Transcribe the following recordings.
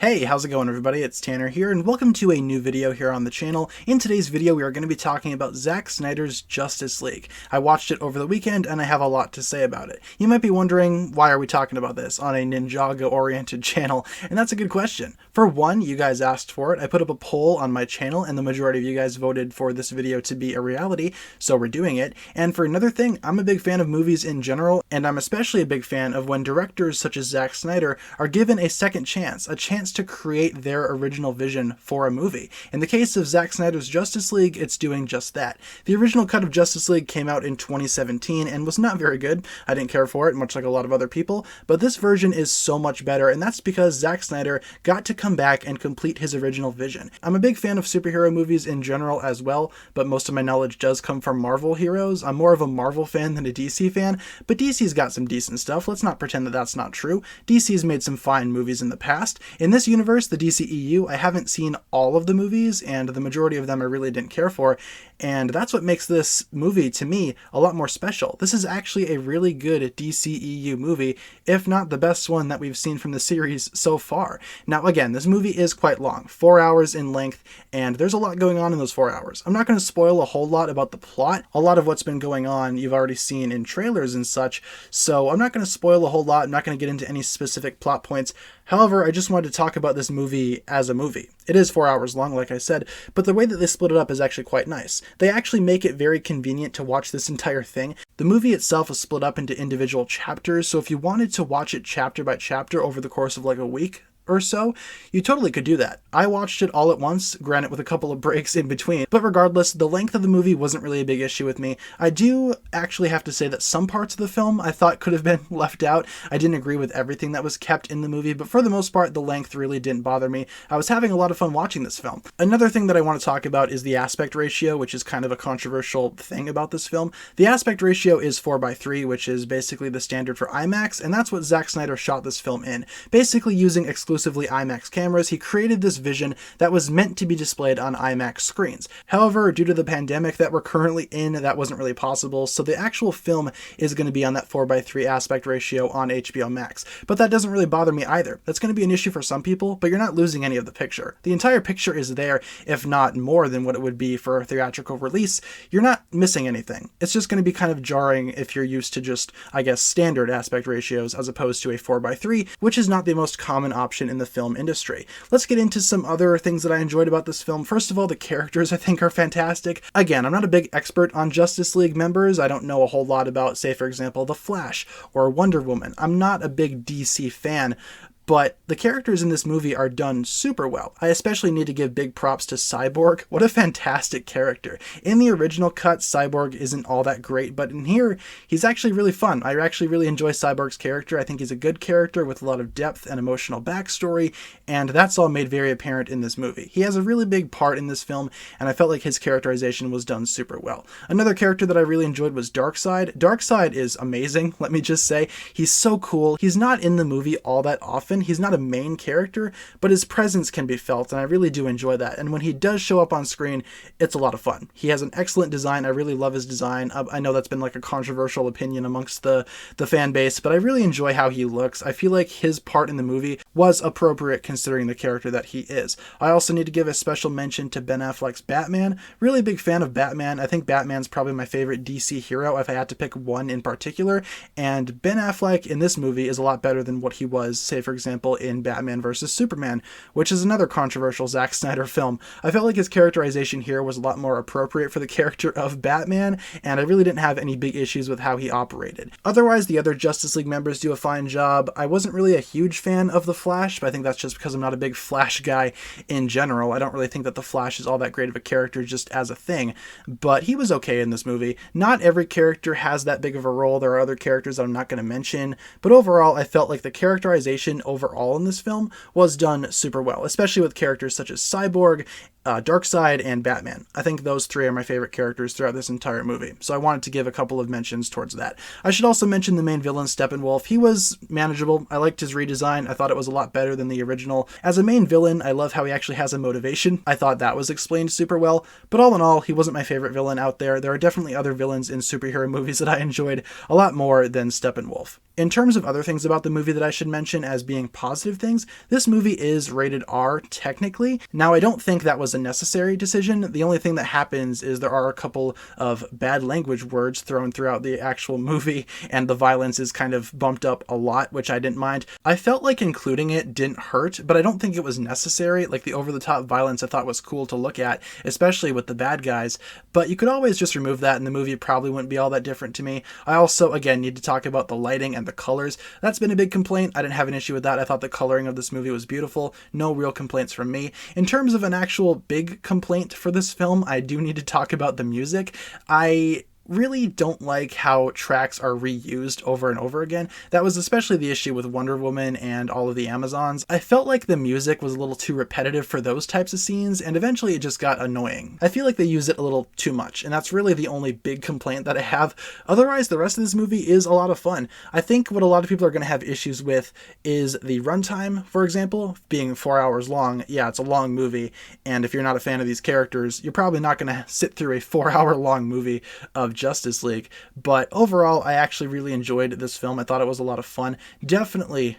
Hey, how's it going everybody? It's Tanner here, and welcome to a new video here on the channel. In today's video, we are going to be talking about Zack Snyder's Justice League. I watched it over the weekend, and I have a lot to say about it. You might be wondering, why are we talking about this on a Ninjago-oriented channel? And that's a good question. For one, you guys asked for it. I put up a poll on my channel, and the majority of you guys voted for this video to be a reality, so we're doing it. And for another thing, I'm a big fan of movies in general, and I'm especially a big fan of when directors such as Zack Snyder are given a second chance, a chance to create their original vision for a movie. In the case of Zack Snyder's Justice League, it's doing just that. The original cut of Justice League came out in 2017 and was not very good. I didn't care for it, much like a lot of other people, but this version is so much better, and that's because Zack Snyder got to come back and complete his original vision. I'm a big fan of superhero movies in general as well, but most of my knowledge does come from Marvel heroes. I'm more of a Marvel fan than a DC fan, but DC's got some decent stuff. Let's not pretend that that's not true. DC's made some fine movies in the past. In this universe, the DCEU, I haven't seen all of the movies, and the majority of them I really didn't care for, and that's what makes this movie, to me, a lot more special. This is actually a really good DCEU movie, if not the best one that we've seen from the series so far. Now, again, this movie is quite long, 4 hours in length, and there's a lot going on in those 4 hours. I'm not going to spoil a whole lot about the plot. A lot of what's been going on you've already seen in trailers and such, so I'm not going to spoil a whole lot. I'm not going to get into any specific plot points. However, I just wanted to talk about this movie as a movie. It is 4 hours long, like I said, but the way that they split it up is actually quite nice. They actually make it very convenient to watch this entire thing. The movie itself is split up into individual chapters, so if you wanted to watch it chapter by chapter over the course of like a week or so, you totally could do that. I watched it all at once, granted with a couple of breaks in between, but regardless, the length of the movie wasn't really a big issue with me. I do actually have to say that some parts of the film I thought could have been left out. I didn't agree with everything that was kept in the movie, but for the most part, the length really didn't bother me. I was having a lot of fun watching this film. Another thing that I want to talk about is the aspect ratio, which is kind of a controversial thing about this film. The aspect ratio is 4:3, which is basically the standard for IMAX, and that's what Zack Snyder shot this film in. Basically using exclusively IMAX cameras, he created this vision that was meant to be displayed on IMAX screens. However, due to the pandemic that we're currently in, that wasn't really possible, so the actual film is going to be on that 4:3 aspect ratio on HBO Max. But that doesn't really bother me either. That's going to be an issue for some people, but you're not losing any of the picture. The entire picture is there, if not more than what it would be for a theatrical release. You're not missing anything. It's just going to be kind of jarring if you're used to just, I guess, standard aspect ratios as opposed to a 4:3, which is not the most common option in the film industry. Let's get into some other things that I enjoyed about this film. First of all, the characters I think are fantastic. Again, I'm not a big expert on Justice League members. I don't know a whole lot about, say, for example, The Flash or Wonder Woman. I'm not a big DC fan, but the characters in this movie are done super well. I especially need to give big props to Cyborg. What a fantastic character. In the original cut, Cyborg isn't all that great, but in here, he's actually really fun. I actually really enjoy Cyborg's character. I think he's a good character with a lot of depth and emotional backstory, and that's all made very apparent in this movie. He has a really big part in this film, and I felt like his characterization was done super well. Another character that I really enjoyed was Darkseid. Darkseid is amazing, let me just say. He's so cool. He's not in the movie all that often. He's not a main character, but his presence can be felt, and I really do enjoy that. And when he does show up on screen, it's a lot of fun. He has an excellent design. I really love his design. I know that's been like a controversial opinion amongst the fan base, but I really enjoy how he looks. I feel like his part in the movie was appropriate considering the character that he is. I also need to give a special mention to Ben Affleck's Batman. Really big fan of Batman. I think Batman's probably my favorite DC hero if I had to pick one in particular, and Ben Affleck in this movie is a lot better than what he was, say for example, in Batman vs. Superman, which is another controversial Zack Snyder film. I felt like his characterization here was a lot more appropriate for the character of Batman, and I really didn't have any big issues with how he operated. Otherwise, the other Justice League members do a fine job. I wasn't really a huge fan of the Flash, but I think that's just because I'm not a big Flash guy in general. I don't really think that the Flash is all that great of a character just as a thing, but he was okay in this movie. Not every character has that big of a role. There are other characters that I'm not going to mention, but overall, I felt like the characterization overall in this film was done super well, especially with characters such as Cyborg Darkseid, and Batman. I think those three are my favorite characters throughout this entire movie, so I wanted to give a couple of mentions towards that. I should also mention the main villain, Steppenwolf. He was manageable. I liked his redesign. I thought it was a lot better than the original. As a main villain, I love how he actually has a motivation. I thought that was explained super well, but all in all, he wasn't my favorite villain out there. There are definitely other villains in superhero movies that I enjoyed a lot more than Steppenwolf. In terms of other things about the movie that I should mention as being positive things, this movie is rated R technically. Now, I don't think that was a necessary decision. The only thing that happens is there are a couple of bad language words thrown throughout the actual movie, and the violence is kind of bumped up a lot, which I didn't mind. I felt like including it didn't hurt, but I don't think it was necessary. Like, the over-the-top violence I thought was cool to look at, especially with the bad guys, but you could always just remove that and the movie probably wouldn't be all that different to me. I also, again, need to talk about the lighting and the colors. That's been a big complaint. I didn't have an issue with that. I thought the coloring of this movie was beautiful. No real complaints from me. In terms of an actual big complaint for this film, I do need to talk about the music. I really don't like how tracks are reused over and over again. That was especially the issue with Wonder Woman and all of the Amazons. I felt like the music was a little too repetitive for those types of scenes, and eventually it just got annoying. I feel like they use it a little too much, and that's really the only big complaint that I have. Otherwise, the rest of this movie is a lot of fun. I think what a lot of people are going to have issues with is the runtime, for example, being 4 hours long. Yeah, it's a long movie, and if you're not a fan of these characters, you're probably not going to sit through a 4-hour long movie of Justice League. But overall, I actually really enjoyed this film. I thought it was a lot of fun. Definitely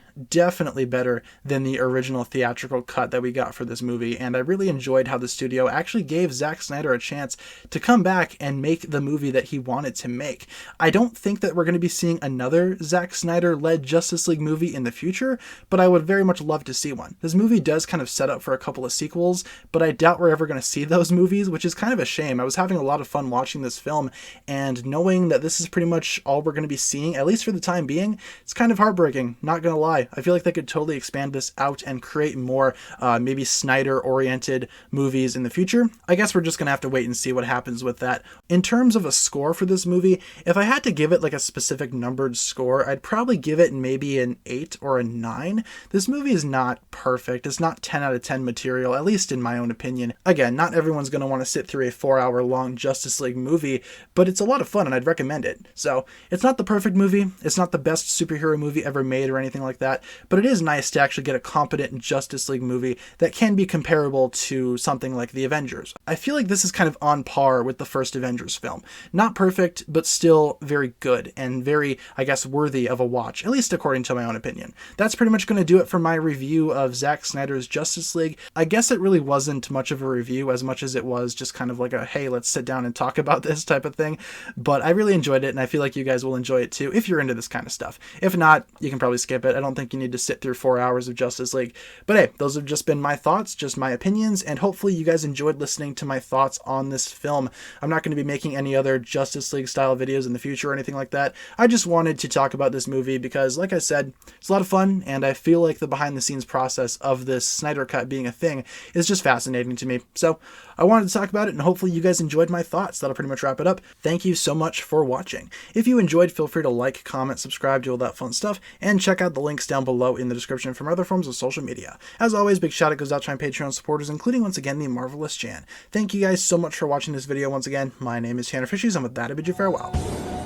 better than the original theatrical cut that we got for this movie, and I really enjoyed how the studio actually gave Zack Snyder a chance to come back and make the movie that he wanted to make. I don't think that we're going to be seeing another Zack Snyder-led Justice League movie in the future, but I would very much love to see one. This movie does kind of set up for a couple of sequels, but I doubt we're ever going to see those movies, which is kind of a shame. I was having a lot of fun watching this film, and knowing that this is pretty much all we're going to be seeing, at least for the time being, it's kind of heartbreaking, not going to lie. I feel like they could totally expand this out and create more maybe Snyder-oriented movies in the future. I guess we're just going to have to wait and see what happens with that. In terms of a score for this movie, if I had to give it like a specific numbered score, I'd probably give it maybe an 8 or a 9. This movie is not perfect. It's not 10 out of 10 material, at least in my own opinion. Again, not everyone's going to want to sit through a 4-hour long Justice League movie, but it's a lot of fun and I'd recommend it. So, it's not the perfect movie. It's not the best superhero movie ever made or anything like that, but it is nice to actually get a competent Justice League movie that can be comparable to something like The Avengers. I feel like this is kind of on par with the first Avengers film. Not perfect, but still very good and very, I guess, worthy of a watch, at least according to my own opinion. That's pretty much going to do it for my review of Zack Snyder's Justice League. I guess it really wasn't much of a review as much as it was just kind of like a, hey, let's sit down and talk about this type of thing, but I really enjoyed it and I feel like you guys will enjoy it too if you're into this kind of stuff. If not, you can probably skip it. I don't think you need to sit through 4 hours of Justice League. But hey, those have just been my thoughts, just my opinions, and hopefully you guys enjoyed listening to my thoughts on this film. I'm not going to be making any other Justice League style videos in the future or anything like that. I just wanted to talk about this movie because, like I said, it's a lot of fun, and I feel like the behind the scenes process of this Snyder Cut being a thing is just fascinating to me. So I wanted to talk about it, and hopefully you guys enjoyed my thoughts. That'll pretty much wrap it up. Thank you so much for watching. If you enjoyed, feel free to like, comment, subscribe, do all that fun stuff, and check out the links down below in the description from other forms of social media. As always, big shout out goes out to my Patreon supporters, including once again the Marvelous Jan. Thank you guys so much for watching this video once again. My name is TannerFishies, and with that I bid you farewell.